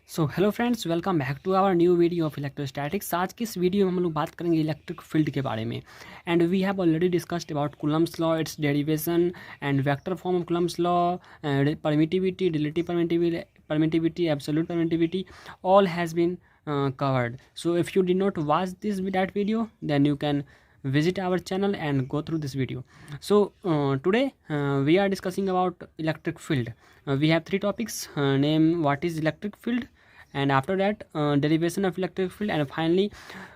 So hello friends, welcome back to our new video of electrostatics. आज की इस video में हम लोग बात करेंगे इलेक्ट्रिक फील्ड के बारे में। And we have already discussed about Coulomb's law, its derivation and vector form of Coulomb's law, permittivity, relative permittivity, absolute permittivity, all has been covered. So if you did not watch that video, then you can visit our channel and go through this video. So today we are discussing about electric field. We have three topics, name what is electric field, and after that derivation of electric field, and finally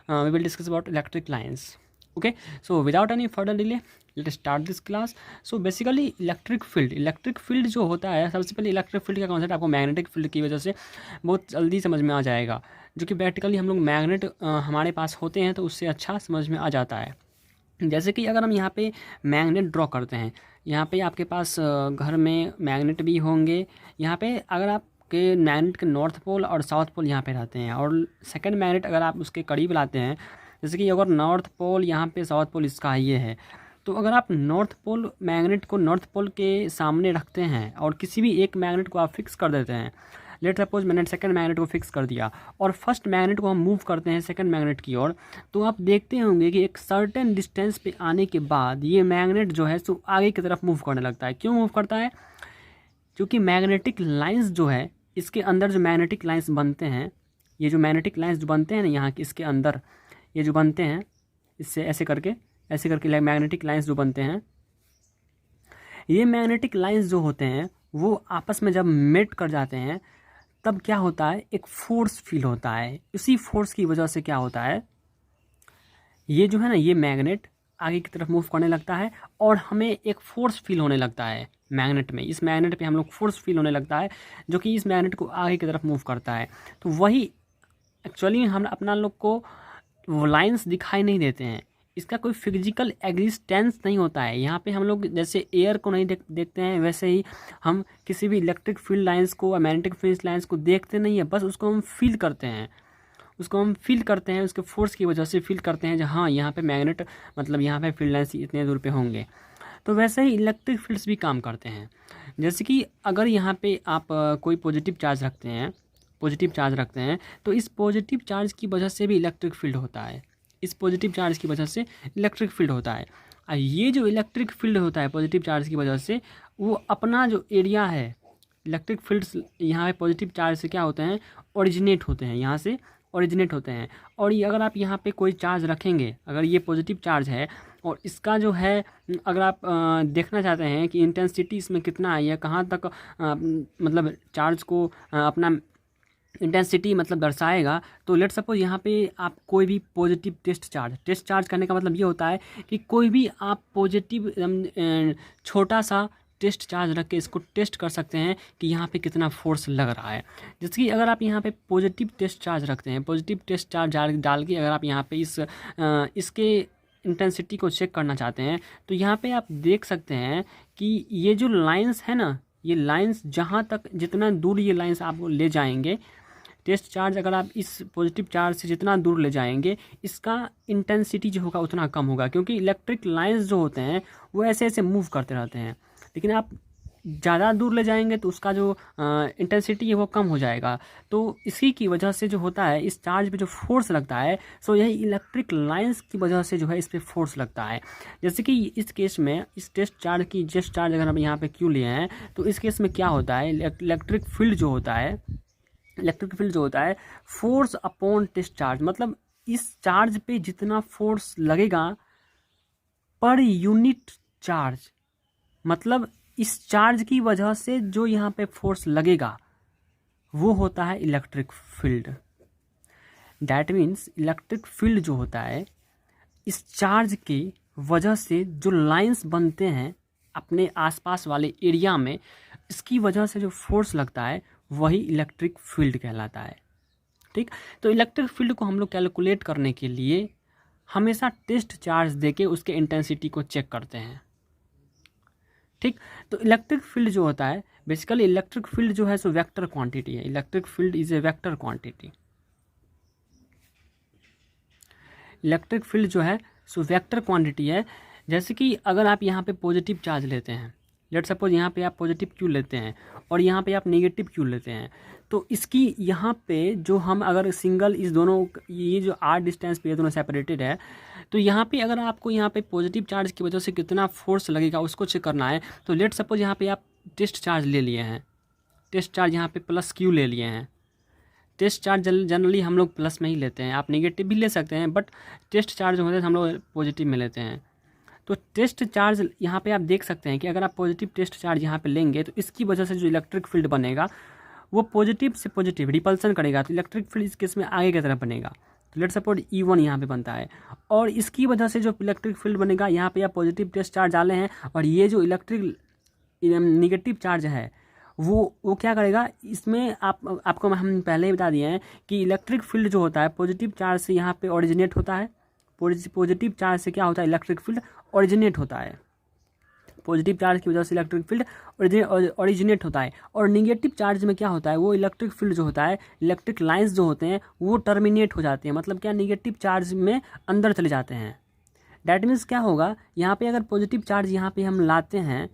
we will discuss about electric lines. Okay, so without any further delay, let's start this class. So basically electric field जो होता है, सबसे पहले electric field का concept आपको magnetic field की वजह से बहुत जल्दी समझ में आ जाएगा, जो कि प्रैक्टिकली हम लोग मैग्नेट हमारे पास होते हैं तो उससे अच्छा समझ में आ जाता है। जैसे कि अगर हम यहाँ पे मैग्नेट ड्रॉ करते हैं, यहाँ पे आपके पास घर में मैग्नेट भी होंगे। यहाँ पे अगर आपके मैग्नेट के नॉर्थ पोल और साउथ पोल यहाँ पे रहते हैं, और सेकंड मैग्नेट अगर आप उसके करीब लाते हैं, जैसे कि अगर नॉर्थ पोल यहाँ पे, साउथ पोल इसका ये है, तो अगर आप नॉर्थ पोल मैग्नेट को नॉर्थ पोल के सामने रखते हैं और किसी भी एक मैग्नेट को आप फिक्स कर देते हैं, लेट सपोज मैंने सेकंड मैग्नेट को फिक्स कर दिया और फर्स्ट मैग्नेट को हम मूव करते हैं सेकंड मैग्नेट की ओर, तो आप देखते होंगे कि एक सर्टेन डिस्टेंस पे आने के बाद ये मैग्नेट जो है सो आगे की तरफ मूव करने लगता है। क्यों मूव करता है? क्योंकि मैग्नेटिक लाइंस जो है, इसके अंदर जो मैग्नेटिक लाइंस बनते हैं, ये जो मैग्नेटिक लाइंस जो बनते हैं ना यहाँ के इसके अंदर, ये जो बनते हैं इससे ऐसे करके मैग्नेटिक लाइंस जो बनते हैं, ये मैग्नेटिक लाइंस जो होते हैं वो आपस में जब मेट कर जाते हैं तब क्या होता है, एक फोर्स फील होता है। इसी फोर्स की वजह से क्या होता है, ये जो है ना, ये मैग्नेट आगे की तरफ मूव करने लगता है और हमें एक फोर्स फील होने लगता है मैग्नेट में। इस मैग्नेट पे हम लोग फोर्स फील होने लगता है जो कि इस मैग्नेट को आगे की तरफ मूव करता है। तो वही एक्चुअली हम अपना लोग को वो लाइन्स दिखाई नहीं देते हैं, इसका कोई फिजिकल एग्जिस्टेंस नहीं होता है। यहाँ पे हम लोग जैसे एयर को नहीं देखते हैं, वैसे ही हम किसी भी इलेक्ट्रिक फील्ड लाइंस को, मैग्नेटिक फील्ड लाइंस को देखते नहीं है, बस उसको हम फील करते हैं। उसके फोर्स की वजह से फील करते हैं, हाँ यहाँ पे मैग्नेट, मतलब यहाँ पे फील्ड लाइंस इतने दूर पे होंगे। तो वैसे ही इलेक्ट्रिक फील्ड्स भी काम करते हैं। जैसे कि अगर यहाँ पे आप कोई पॉजिटिव चार्ज रखते हैं, तो इस पॉजिटिव चार्ज की वजह से भी इलेक्ट्रिक फील्ड होता है। ये जो इलेक्ट्रिक फील्ड होता है पॉजिटिव चार्ज की वजह से, वो अपना जो एरिया है, इलेक्ट्रिक फील्ड्स यहाँ पे पॉजिटिव चार्ज से क्या होते हैं, ओरिजिनेट होते हैं। और ये अगर आप यहाँ पे कोई चार्ज रखेंगे, अगर ये पॉजिटिव चार्ज है और इसका जो है, अगर आप देखना चाहते हैं कि इंटेंसिटी इसमें कितना है या कहाँ तक मतलब चार्ज को अपना इंटेंसिटी मतलब दर्शाएगा, तो लेट सपोज यहाँ पे आप कोई भी पॉजिटिव टेस्ट चार्ज करने का मतलब ये होता है कि कोई भी आप पॉजिटिव छोटा सा टेस्ट चार्ज रख के इसको टेस्ट कर सकते हैं कि यहाँ पे कितना फोर्स लग रहा है। जैसे कि अगर आप यहाँ पे पॉजिटिव टेस्ट चार्ज रखते हैं, पॉजिटिव टेस्ट चार्ज डाल के अगर आप यहाँ पे इसके इंटेंसिटी को चेक करना चाहते हैं, तो यहाँ पे आप देख सकते हैं कि ये जो लाइंस है ना, ये लाइंस जहाँ तक, जितना दूर ये लाइंस आपको ले जाएंगे, टेस्ट चार्ज अगर आप इस पॉजिटिव चार्ज से जितना दूर ले जाएंगे, इसका इंटेंसिटी जो होगा उतना कम होगा, क्योंकि इलेक्ट्रिक लाइंस जो होते हैं वो ऐसे ऐसे मूव करते रहते हैं। लेकिन आप ज़्यादा दूर ले जाएंगे तो उसका जो इंटेंसिटी है वो कम हो जाएगा। तो इसी की वजह से जो होता है, इस चार्ज पे जो फोर्स लगता है, सो यही इलेक्ट्रिक लाइंस की वजह से जो है इस पर फोर्स लगता है। जैसे कि इस केस में इस टेस्ट चार्ज अगर हम यहाँ पे क्यों लिए हैं, तो इस केस में क्या होता है, इलेक्ट्रिक फील्ड जो होता है फोर्स अपॉन टेस्ट चार्ज, मतलब इस चार्ज पे जितना फोर्स लगेगा पर यूनिट चार्ज, मतलब इस चार्ज की वजह से जो यहाँ पे फोर्स लगेगा वो होता है electric field. That means electric field जो होता है, इस चार्ज की वजह से जो लाइंस बनते हैं अपने आसपास वाले एरिया में, इसकी वजह से जो फोर्स लगता है वही इलेक्ट्रिक फील्ड कहलाता है। ठीक, तो इलेक्ट्रिक फील्ड को हम लोग कैलकुलेट करने के लिए हमेशा टेस्ट चार्ज देके उसके इंटेंसिटी को चेक करते हैं। ठीक, तो इलेक्ट्रिक फील्ड जो होता है, बेसिकली इलेक्ट्रिक फील्ड जो है सो वेक्टर क्वांटिटी है। Electric field is a vector quantity. Electric field जो है सो वेक्टर क्वांटिटी है। जैसे कि अगर आप यहाँ पे पॉजिटिव चार्ज लेते हैं, लेट सपोज यहाँ पे आप पॉजिटिव क्यू लेते हैं और यहाँ पे आप नेगेटिव क्यू लेते हैं। तो इसकी यहाँ पे जो हम अगर सिंगल इस दोनों ये जो r डिस्टेंस पे ये दोनों सेपरेटेड है, तो यहाँ पे अगर आपको यहाँ पे पॉजिटिव चार्ज की वजह से कितना फोर्स लगेगा उसको चेक करना है। तो लेट सपोज यहाँ पे आप टेस्ट चार्ज ले लिए हैं, टेस्ट चार्ज यहाँ पे प्लस क्यू ले लिए हैं। टेस्ट चार्ज जनरली हम लोग प्लस में ही लेते हैं, आप नेगेटिव भी ले सकते हैं, बट टेस्ट चार्ज होते हैं हम लोग पॉजिटिव में लेते हैं। तो टेस्ट चार्ज यहाँ पे आप देख सकते हैं कि अगर आप पॉजिटिव टेस्ट चार्ज यहाँ पे लेंगे तो इसकी वजह से जो इलेक्ट्रिक फील्ड बनेगा वो पॉजिटिव से पॉजिटिव रिपल्सन करेगा, तो इलेक्ट्रिक फील्ड इस केस में आगे की तरफ बनेगा। तो लेट सपोज E1 यहाँ पे बनता है, और इसकी वजह से जो इलेक्ट्रिक फील्ड बनेगा, यहाँ पे आप पॉजिटिव टेस्ट चार्ज डाले हैं और ये जो इलेक्ट्रिक निगेटिव चार्ज है वो क्या करेगा, इसमें आपको हम पहले ही बता दिए हैं कि इलेक्ट्रिक फील्ड जो होता है पॉजिटिव चार्ज से यहाँ पे ओरिजिनेट होता है। पॉजिटिव चार्ज से क्या होता है, इलेक्ट्रिक फील्ड ओरिजिनेट होता है। पॉजिटिव चार्ज की वजह से इलेक्ट्रिक फील्ड ओरिजिनेट होता है। और निगेटिव चार्ज में क्या होता है, वो इलेक्ट्रिक फील्ड जो होता है, इलेक्ट्रिक लाइंस जो होते हैं वो टर्मिनेट हो जाते हैं, मतलब क्या निगेटिव चार्ज में अंदर चले जाते हैं। डैट मीन्स क्या होगा, यहाँ पे अगर पॉजिटिव चार्ज यहाँ पे हम लाते हैं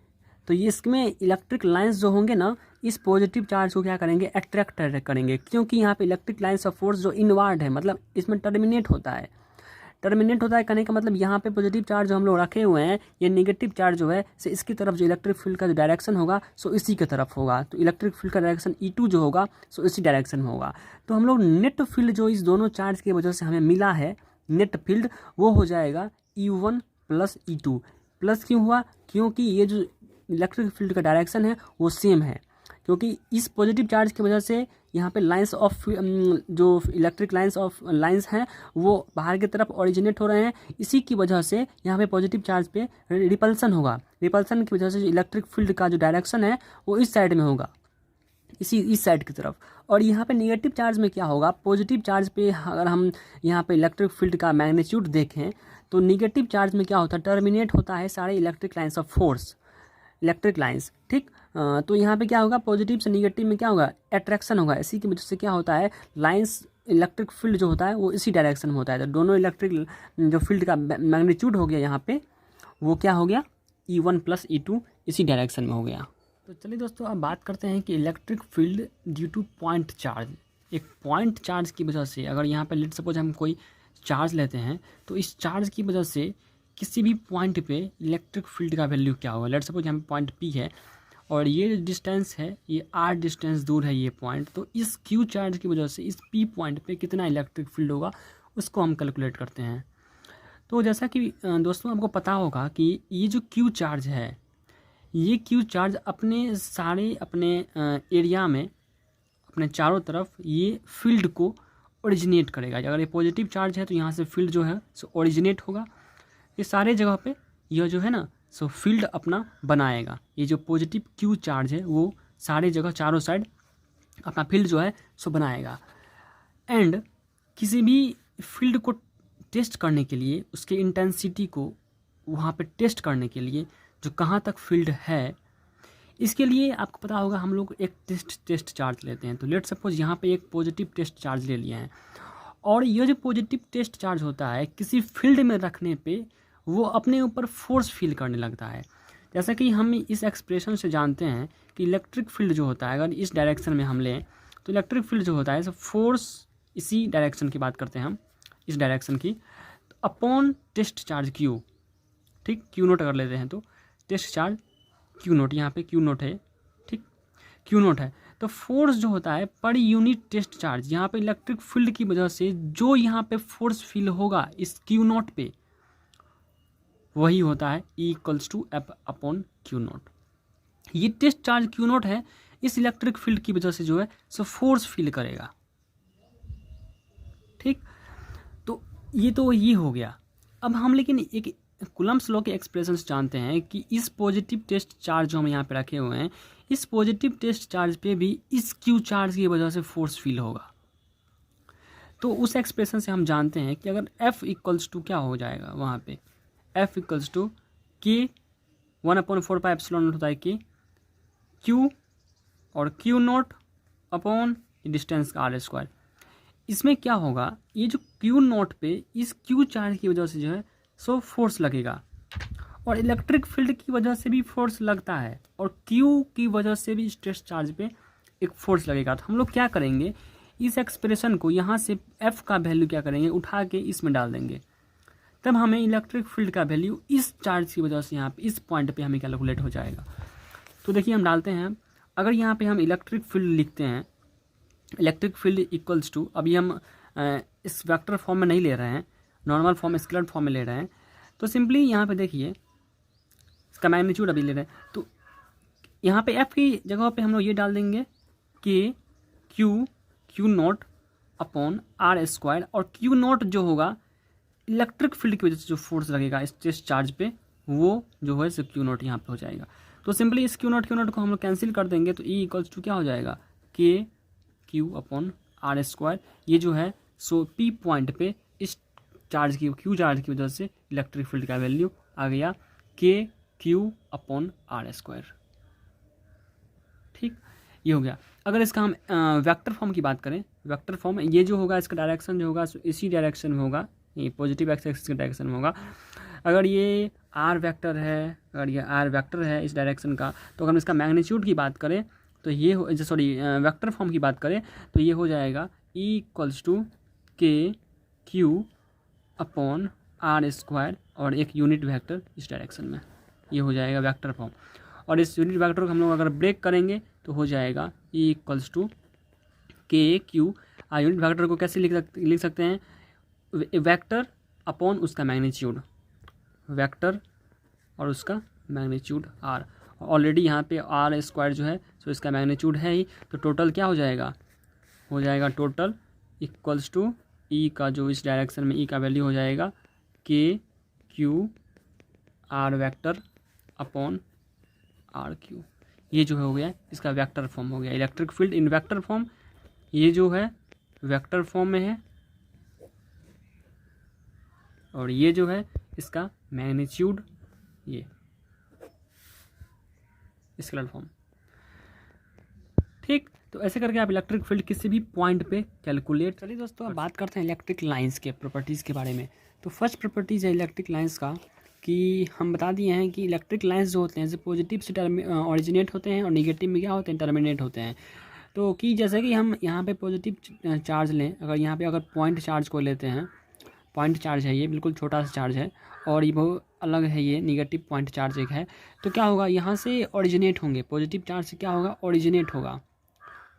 तो ये इसमें इलेक्ट्रिक लाइंस जो होंगे ना, इस पॉजिटिव चार्ज को क्या करेंगे, अट्रैक्ट करेंगे, क्योंकि यहाँ पे इलेक्ट्रिक लाइंस ऑफ फोर्स जो इनवर्ड है, मतलब इसमें टर्मिनेट होता है। टर्मिनेट होता है कहने का मतलब यहाँ पे पॉजिटिव चार्ज जो हम लोग रखे हुए हैं, ये नेगेटिव चार्ज जो है से इसकी तरफ जो इलेक्ट्रिक फील्ड का जो डायरेक्शन होगा सो इसी की तरफ होगा। तो इलेक्ट्रिक फील्ड का डायरेक्शन E2 जो होगा सो इसी डायरेक्शन में होगा। तो हम लोग नेट फील्ड जो इस दोनों चार्ज की वजह से हमें मिला है, नेट फील्ड वो हो जाएगा E1 प्लस E2। प्लस क्यों हुआ, क्योंकि ये जो इलेक्ट्रिक फील्ड का डायरेक्शन है वो सेम है, क्योंकि इस पॉजिटिव चार्ज की वजह से यहाँ पे लाइंस ऑफ जो इलेक्ट्रिक लाइंस हैं वो बाहर की तरफ ओरिजिनेट हो रहे हैं। इसी की वजह से यहाँ पे पॉजिटिव चार्ज पे रिपल्सन होगा। रिपल्सन की वजह से जो इलेक्ट्रिक फील्ड का जो डायरेक्शन है वो इस साइड में होगा, इस साइड की तरफ। और यहाँ पे नेगेटिव चार्ज में क्या होगा, पॉजिटिव चार्ज पे अगर हम यहाँ पे इलेक्ट्रिक फील्ड का मैग्नीट्यूड देखें तो नेगेटिव चार्ज में क्या होता है, टर्मिनेट होता है सारे electric lines of force, electric lines, ठीक। तो यहाँ पे क्या होगा, पॉजिटिव से नेगेटिव में क्या होगा, अट्रैक्शन होगा। इसी की वजह से क्या होता है, लाइंस इलेक्ट्रिक फील्ड जो होता है वो इसी डायरेक्शन में होता है। तो दोनों इलेक्ट्रिक जो फील्ड का मैग्नीट्यूड हो गया यहाँ पे वो क्या हो गया, E1 प्लस E2 इसी डायरेक्शन में हो गया। तो चलिए दोस्तों अब बात करते हैं कि electric field due two point charge. एक पॉइंट चार्ज की वजह से अगर यहाँ पे लेट सपोज हम कोई चार्ज लेते हैं तो इस चार्ज की वजह से किसी भी पॉइंट पे इलेक्ट्रिक फील्ड का वैल्यू क्या होगा। लेट सपोज यहाँ पे पॉइंट P है और ये डिस्टेंस है, ये R डिस्टेंस दूर है ये पॉइंट, तो इस Q चार्ज की वजह से इस P पॉइंट पे कितना इलेक्ट्रिक फील्ड होगा उसको हम कैलकुलेट करते हैं। तो जैसा कि दोस्तों आपको पता होगा कि ये जो Q चार्ज है, ये Q चार्ज अपने एरिया में अपने चारों तरफ ये फील्ड को ओरिजिनेट करेगा। अगर ये पॉजिटिव चार्ज है तो यहाँ से फील्ड जो है सो ओरिजिनेट होगा, ये सारे जगह पे यह जो है ना सो फील्ड अपना बनाएगा। ये जो पॉजिटिव Q चार्ज है वो सारे जगह चारों साइड अपना फील्ड जो है सो बनाएगा। एंड किसी भी फील्ड को टेस्ट करने के लिए, उसके इंटेंसिटी को वहाँ पे टेस्ट करने के लिए जो कहाँ तक फील्ड है, इसके लिए आपको पता होगा हम लोग एक टेस्ट चार्ज लेते हैं। तो लेट सपोज यहाँ पे एक पॉजिटिव टेस्ट चार्ज ले लिया है और ये जो पॉजिटिव टेस्ट चार्ज होता है किसी फील्ड में रखने पे वो अपने ऊपर फोर्स फील करने लगता है। जैसा कि हम इस एक्सप्रेशन से जानते हैं कि इलेक्ट्रिक फील्ड जो होता है अगर इस डायरेक्शन में हम लें तो इलेक्ट्रिक फील्ड जो होता है सो फोर्स, इसी डायरेक्शन की बात करते हैं हम, इस डायरेक्शन की, तो अपॉन टेस्ट चार्ज Q, ठीक, Q नोट अगर लेते हैं तो टेस्ट चार्ज Q नोट, यहाँ पे Q नोट है, ठीक, Q नोट है। तो फोर्स जो होता है पर यूनिट टेस्ट चार्ज, यहाँ पे इलेक्ट्रिक फील्ड की वजह से जो यहाँ पे फोर्स फील होगा इस Q नोट पे, वही होता है E=F अपॉन Q नोट। ये टेस्ट चार्ज Q नोट है, इस इलेक्ट्रिक फील्ड की वजह से जो है सो फोर्स फील करेगा, ठीक। तो ये हो गया। अब हम लेकिन एक कूलम्ब्स लॉ के एक्सप्रेशंस जानते हैं कि इस पॉजिटिव टेस्ट चार्ज जो हम यहाँ पे रखे हुए हैं, इस पॉजिटिव टेस्ट चार्ज पे भी इस Q चार्ज की वजह से फोर्स फील होगा। तो उस एक्सप्रेशन से हम जानते हैं कि अगर F= क्या हो जाएगा, वहाँ पे F= K 1/4πε0 होता है K Q और Q नोट अपॉन डिस्टेंस का R²। इसमें क्या होगा, ये जो Q नोट पे इस Q चार्ज की वजह से जो है सो फोर्स लगेगा और इलेक्ट्रिक फील्ड की वजह से भी फोर्स लगता है और क्यू की वजह से भी स्ट्रेस चार्ज पे एक फोर्स लगेगा। तो हम लोग क्या करेंगे, इस एक्सप्रेशन को यहाँ से एफ का वैल्यू क्या करेंगे, उठा के इसमें डाल देंगे, तब हमें इलेक्ट्रिक फील्ड का वैल्यू इस चार्ज की वजह से यहाँ पे इस पॉइंट पे हमें कैलकुलेट हो जाएगा। तो देखिए हम डालते हैं, अगर यहाँ पे हम इलेक्ट्रिक फील्ड लिखते हैं, इलेक्ट्रिक फील्ड इक्वल्स टू, अभी हम इस वेक्टर फॉर्म में नहीं ले रहे हैं, नॉर्मल फॉर्म स्केलर फॉर्म में ले रहे हैं। तो सिंपली यहाँ पे देखिए इसका मैग्नीट्यूड अभी ले रहे हैं, तो यहाँ पे एफ की जगह पे हम लोग ये डाल देंगे कि Q naught upon R square, और क्यू नॉट जो होगा इलेक्ट्रिक फील्ड की वजह से जो फोर्स लगेगा स्ट्रेस चार्ज पे, वो जो है सो क्यू नॉट यहाँ पे हो जाएगा। तो सिंपली इस क्यू नॉट को हम लोग कैंसिल कर देंगे, तो ई इक्वल्स टू क्या हो जाएगा, के क्यू अपॉन आर स्क्वायर। ये जो है सो पी पॉइंट पे इस चार्ज की, क्यू चार्ज की वजह से इलेक्ट्रिक फील्ड का वैल्यू आ गया के क्यू अपॉन आर स्क्वायर। ठीक, ये हो गया। अगर इसका हम वेक्टर फॉर्म की बात करें, वेक्टर फॉर्म ये जो होगा इसका डायरेक्शन जो होगा इसी डायरेक्शन में होगा, ये पॉजिटिव एक्स एक्सिस के डायरेक्शन में होगा। अगर ये आर वेक्टर है, अगर ये आर वेक्टर है इस डायरेक्शन का, तो अगर हम इसका मैग्नीट्यूड की बात करें तो ये वेक्टर फॉर्म की बात करें तो ये हो जाएगा ई इक्वल्स टू के क्यू अपॉन आर स्क्वायर और एक यूनिट वेक्टर इस डायरेक्शन में, ये हो जाएगा वेक्टर फॉर्म। और इस यूनिट वेक्टर को हम लोग अगर ब्रेक करेंगे तो हो जाएगा ई इक्वल्स टू के क्यू। यूनिट वेक्टर को कैसे लिख सकते हैं, वेक्टर अपॉन उसका मैग्नीट्यूड, वेक्टर और उसका मैग्नीट्यूड आर। ऑलरेडी यहाँ पे आर स्क्वायर जो है सो इसका मैग्नीट्यूड है ही, तो टोटल क्या हो जाएगा टोटल इक्वल्स टू ई का जो इस डायरेक्शन में ई का वैल्यू हो जाएगा के Q R vector upon R Q. ये जो हो गया इसका वेक्टर फॉर्म हो गया, electric field in vector form, ये जो है वेक्टर फॉर्म में है, और ये जो है इसका मैग्नीट्यूड ये स्केलर फॉर्म। ठीक, तो ऐसे करके आप इलेक्ट्रिक फील्ड किसी भी पॉइंट पे कैलकुलेट। चलिए दोस्तों अब बात करते हैं इलेक्ट्रिक लाइंस के प्रॉपर्टीज़ के बारे में। तो फर्स्ट प्रॉपर्टीज़ है इलेक्ट्रिक लाइंस का कि हम बता दिए हैं कि इलेक्ट्रिक लाइंस जो होते हैं जैसे पॉजिटिव से ऑरिजिनेट होते हैं और निगेटिव में क्या होते हैं, टर्मिनेट होते हैं। तो कि जैसे कि हम यहाँ पे पॉजिटिव चार्ज लें, अगर यहाँ पे अगर पॉइंट चार्ज को लेते हैं, पॉइंट चार्ज है ये बिल्कुल छोटा सा चार्ज है, और ये बहुत अलग है, ये निगेटिव पॉइंट चार्ज एक है। तो क्या होगा, यहाँ से ओरिजिनेट होंगे, पॉजिटिव चार्ज से क्या होगा, ओरिजिनेट होगा,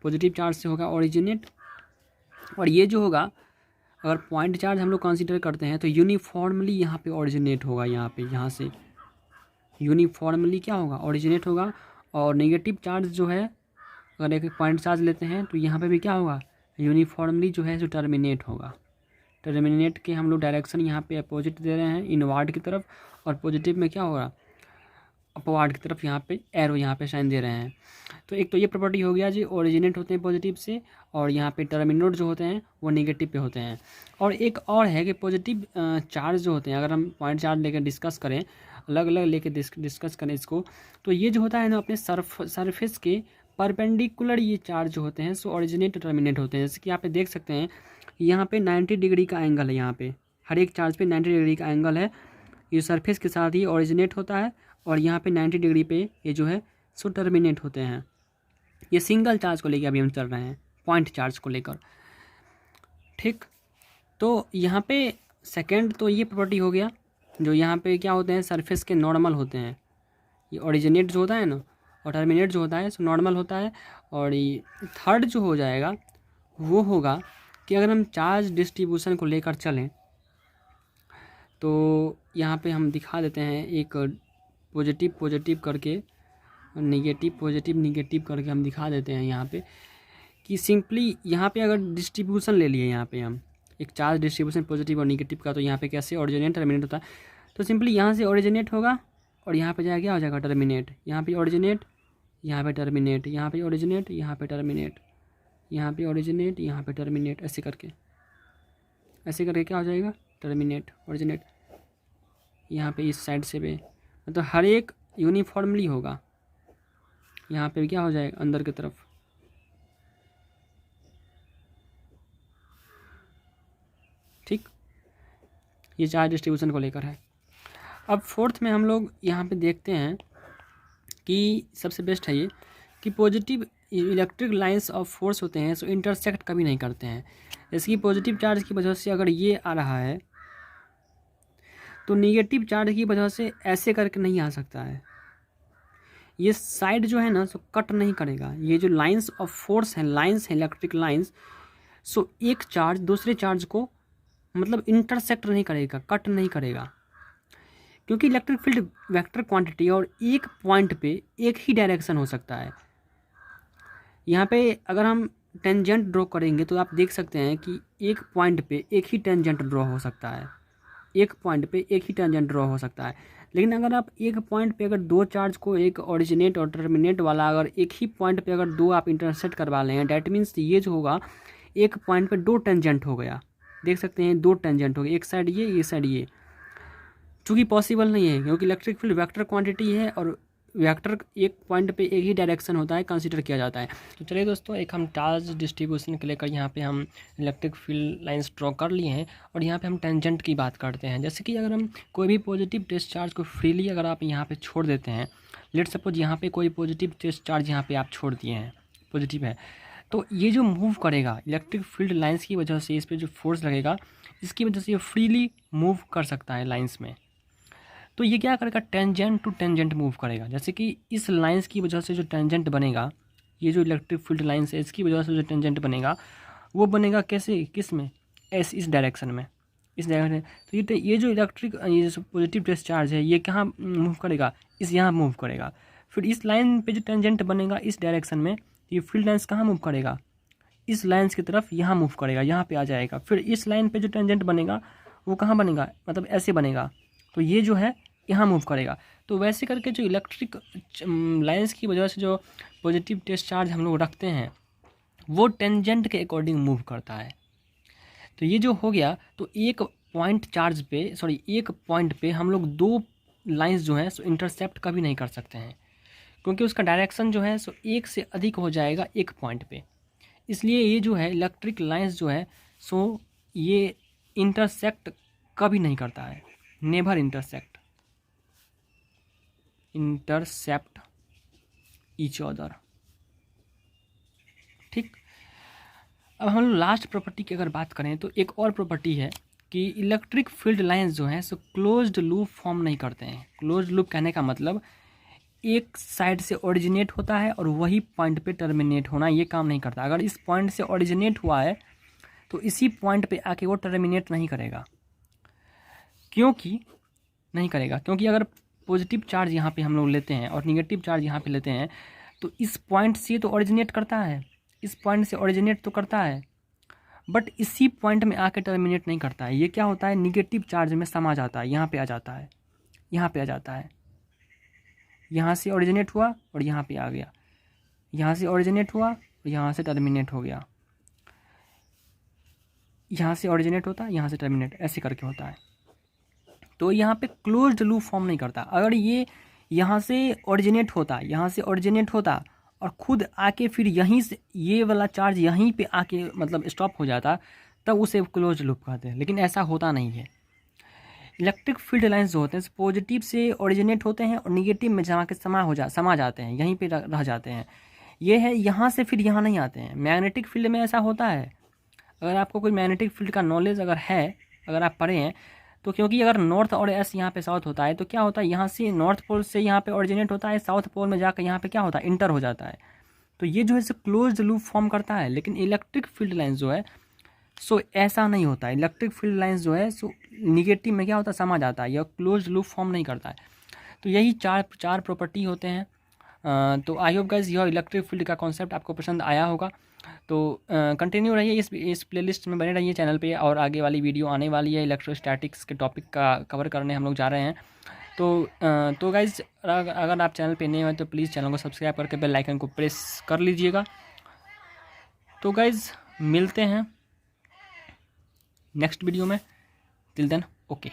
पॉजिटिव चार्ज से होगा ओरिजिनेट। और ये जो होगा अगर पॉइंट चार्ज हम लोग कंसीडर करते हैं तो यूनिफॉर्मली यहाँ पे ओरिजिनेट होगा, यहाँ से यूनिफॉर्मली क्या होगा, ओरिजिनेट होगा। और नेगेटिव चार्ज जो है अगर एक पॉइंट चार्ज लेते हैं तो यहाँ पे भी क्या होगा, यूनिफॉर्मली जो है जो टर्मिनेट होगा। टर्मिनेट के हम लोग डायरेक्शन यहाँ पे अपोजिट दे रहे हैं इनवर्ड की तरफ, और पॉजिटिव में क्या होगा, अपवार्ड की तरफ यहाँ पे एरो यहाँ पे साइन दे रहे हैं। तो एक तो ये प्रॉपर्टी हो गया जी, ओरिजिनेट होते हैं पॉजिटिव से, और यहाँ पे टर्मिनेट जो होते हैं वो नेगेटिव पे होते हैं। और एक और है कि पॉजिटिव चार्ज जो होते हैं, अगर हम पॉइंट चार्ज लेकर डिस्कस करें, अलग अलग लेके डिस्कस करें इसको, तो ये जो होता है ना अपने सरफेस के परपेंडिकुलर ये चार्ज जो होते हैं सो ओरिजिनेट टर्मिनेट होते हैं। जैसे कि यहाँ पे देख सकते हैं यहाँ पे 90 डिग्री का एंगल है, यहाँ पे हर एक चार्ज पे 90 डिग्री का एंगल है, ये सरफेस के साथ ही ओरिजिनेट होता है, और यहाँ पे 90 डिग्री पे ये जो है सो टर्मिनेट होते हैं। ये सिंगल चार्ज को लेकर अभी हम चल रहे हैं, पॉइंट चार्ज को लेकर। ठीक, तो यहाँ पे सेकेंड तो ये प्रॉपर्टी हो गया, जो यहाँ पे क्या होते हैं सरफेस के नॉर्मल होते हैं, ये ओरिजिनेट जो होता है ना और टर्मिनेट जो होता है सो नॉर्मल होता है। और ये थर्ड जो हो जाएगा वो होगा कि अगर हम चार्ज डिस्ट्रीब्यूशन को लेकर चलें तो यहाँ पे हम दिखा देते हैं एक पॉजिटिव पॉजिटिव करके, नेगेटिव पॉजिटिव नेगेटिव करके हम दिखा देते हैं यहाँ पे कि सिंपली यहाँ पे अगर डिस्ट्रीब्यूशन ले लिए यहाँ पे हम एक चार्ज डिस्ट्रीब्यूशन पॉजिटिव और नेगेटिव का, तो यहाँ पे कैसे ओरिजिनेट टर्मिनेट होता है, तो सिंपली यहाँ से ओरिजिनेट होगा और यहाँ पे जाएगा क्या हो जाएगा टर्मिनेट, यहाँ पे ओरिजिनेट यहाँ पे टर्मिनेट, यहाँ पे ओरिजिनेट यहाँ पे टर्मिनेट, यहाँ पे ओरिजिनेट यहाँ पे टर्मिनेट, ऐसे करके क्या हो जाएगा टर्मिनेट ओरिजिनेट। यहाँ पे इस साइड से भी मतलब हर एक यूनिफॉर्मली होगा, यहाँ पे क्या हो जाएगा अंदर की तरफ। ठीक, ये चार्ज डिस्ट्रीब्यूशन को लेकर है। अब फोर्थ में हम लोग यहाँ पे देखते हैं कि सबसे बेस्ट है ये कि positive electric lines of force होते हैं सो इंटरसेक्ट कभी नहीं करते हैं। जैसे कि पॉजिटिव चार्ज की वजह से अगर ये आ रहा है तो निगेटिव चार्ज की वजह से ऐसे करके नहीं आ सकता है, ये साइड जो है ना सो कट नहीं करेगा। ये जो लाइंस ऑफ फोर्स हैं, लाइंस हैं इलेक्ट्रिक लाइंस, सो एक चार्ज दूसरे चार्ज को मतलब इंटरसेक्ट नहीं करेगा, कट नहीं करेगा, क्योंकि इलेक्ट्रिक फील्ड वेक्टर क्वांटिटी और एक पॉइंट पे एक ही डायरेक्शन हो सकता है। यहाँ पे अगर हम टेंजेंट ड्रॉ करेंगे तो आप देख सकते हैं कि एक पॉइंट पे एक ही टेंजेंट ड्रॉ हो सकता है, एक पॉइंट पे एक ही टेंजेंट ड्रॉ हो सकता है। लेकिन अगर आप एक पॉइंट पे अगर दो चार्ज को, एक ओरिजिनेट और टर्मिनेट वाला, अगर एक ही पॉइंट पे अगर दो आप इंटरसेक्ट करवा लें, डैट मीन्स ये जो होगा एक पॉइंट पे दो टेंजेंट हो गया। देख सकते हैं दो टेंजेंट हो गए, एक साइड ये साइड ये, चूँकि पॉसिबल नहीं है क्योंकि इलेक्ट्रिक फील्ड वेक्टर क्वांटिटी है और वेक्टर एक पॉइंट पे एक ही डायरेक्शन होता है, कंसीडर किया जाता है। तो चलिए दोस्तों, एक हम चार्ज डिस्ट्रीब्यूशन के लेकर यहाँ पे हम इलेक्ट्रिक फील्ड लाइंस ड्रॉ कर लिए हैं और यहाँ पे हम टेंजेंट की बात करते हैं। जैसे कि अगर हम कोई भी पॉजिटिव डिस्चार्ज को फ्रीली अगर आप यहाँ पे छोड़ देते हैं, लेट सपोज यहाँ पे कोई पॉजिटिव डिस्चार्ज यहाँ पे आप छोड़ दिए हैं, पॉजिटिव है, तो ये जो मूव करेगा इलेक्ट्रिक फील्ड लाइन्स की वजह से, इस पर जो फोर्स लगेगा इसकी वजह से ये फ्रीली मूव कर सकता है लाइन्स में। तो ये क्या करेगा, टेंजेंट टू टेंजेंट मूव करेगा। जैसे कि इस लाइंस की वजह से जो टेंजेंट बनेगा, ये जो इलेक्ट्रिक फील्ड लाइंस है इसकी वजह से जो टेंजेंट बनेगा वो बनेगा कैसे, किस में, इस डायरेक्शन में, इस डायरेक्शन में। तो ये जो इलेक्ट्रिक, ये जो पॉजिटिव डिस्चार्ज है ये कहाँ मूव करेगा, इस यहाँ मूव करेगा। फिर इस लाइन पे जो टेंजेंट बनेगा इस डायरेक्शन में, ये फील्ड लाइंस कहाँ मूव करेगा, इस लाइंस की तरफ यहाँ मूव करेगा, यहाँ पे आ जाएगा। फिर इस लाइन पे जो टेंजेंट बनेगा वो कहाँ बनेगा, मतलब ऐसे बनेगा, तो ये जो है यहाँ मूव करेगा। तो वैसे करके जो इलेक्ट्रिक लाइंस की वजह से जो पॉजिटिव डिस्चार्ज हम लोग रखते हैं वो टेंजेंट के अकॉर्डिंग मूव करता है। तो ये जो हो गया, तो एक पॉइंट चार्ज पे, सॉरी एक पॉइंट पे हम लोग दो लाइंस जो हैं सो इंटरसेप्ट कभी नहीं कर सकते हैं, क्योंकि उसका डायरेक्शन जो है सो एक से अधिक हो जाएगा एक पॉइंट पे। इसलिए ये जो है इलेक्ट्रिक लाइंस जो है सो ये इंटरसेक्ट कभी नहीं करता है, नेवर इंटरसेप्ट ईच अदर। ठीक, अब हम लोग लास्ट प्रॉपर्टी की अगर बात करें तो एक और प्रॉपर्टी है कि इलेक्ट्रिक फील्ड लाइंस जो हैं सो क्लोज्ड लूप फॉर्म नहीं करते हैं। क्लोज्ड लूप कहने का मतलब एक साइड से ओरिजिनेट होता है और वही पॉइंट पे टर्मिनेट होना, ये काम नहीं करता। अगर इस पॉइंट से ओरिजिनेट हुआ है तो इसी पॉइंट पे आके वो टर्मिनेट नहीं करेगा। क्योंकि नहीं करेगा, क्योंकि अगर पॉजिटिव चार्ज यहाँ पे हम लोग लेते हैं और निगेटिव चार्ज यहाँ पे लेते हैं तो इस पॉइंट से तो ओरिजिनेट करता है, इस पॉइंट से ओरिजिनेट तो करता है, बट इसी पॉइंट में आके टर्मिनेट नहीं करता है। ये क्या होता है, निगेटिव चार्ज में समा जाता है, यहाँ पे आ जाता है, यहाँ पे आ जाता है। यहाँ से ओरिजिनेट हुआ और यहाँ पे आ गया, यहाँ से ओरिजिनेट हुआ और यहाँ से टर्मिनेट हो गया, यहाँ से ओरिजिनेट होता है, यहाँ से टर्मिनेट, ऐसे करके होता है। तो यहाँ पे क्लोज्ड लूप फॉर्म नहीं करता। अगर ये यहाँ से ओरिजिनेट होता, यहाँ से ओरिजिनेट होता और खुद आके फिर यहीं से ये वाला चार्ज यहीं पे आके मतलब स्टॉप हो जाता, तब उसे क्लोज्ड लूप कहते हैं। लेकिन ऐसा होता नहीं है। इलेक्ट्रिक फील्ड लाइंस जो होते हैं पॉजिटिव से ओरिजिनेट होते हैं और निगेटिव में जमा के समा जाते हैं, यहीं पे रह जाते हैं। ये है, यहाँ से फिर यहाँ नहीं आते हैं। मैग्नेटिक फील्ड में ऐसा होता है। अगर आपको कोई मैग्नेटिक फील्ड का नॉलेज अगर है, अगर आप पढ़े हैं तो, क्योंकि अगर नॉर्थ और एस यहाँ पे साउथ होता है तो क्या होता है, यहाँ से नॉर्थ पोल से यहाँ पे ओरिजिनेट होता है, साउथ पोल में जाकर यहाँ पे क्या होता है, इंटर हो जाता है। तो ये जो है सो क्लोज्ड लूप फॉर्म करता है। लेकिन इलेक्ट्रिक फील्ड लाइंस जो है सो ऐसा नहीं होता है। इलेक्ट्रिक फील्ड लाइंस जो है सो निगेटिव में क्या होता है, समा जाता है, या क्लोज्ड लूप फॉर्म नहीं करता है। तो यही चार प्रॉपर्टी होते हैं। तो आई होप गाइस यह इलेक्ट्रिक फील्ड का कॉन्सेप्ट आपको पसंद आया होगा। तो कंटिन्यू रहिए इस प्लेलिस्ट में, बने रहिए चैनल पे, और आगे वाली वीडियो आने वाली है इलेक्ट्रोस्टैटिक्स के टॉपिक का कवर करने हम लोग जा रहे हैं। तो गाइज अगर आप चैनल पे नए हैं तो प्लीज़ चैनल को सब्सक्राइब करके बेल आइकन को प्रेस कर लीजिएगा। तो गाइज मिलते हैं नेक्स्ट वीडियो में, टिल देन ओके।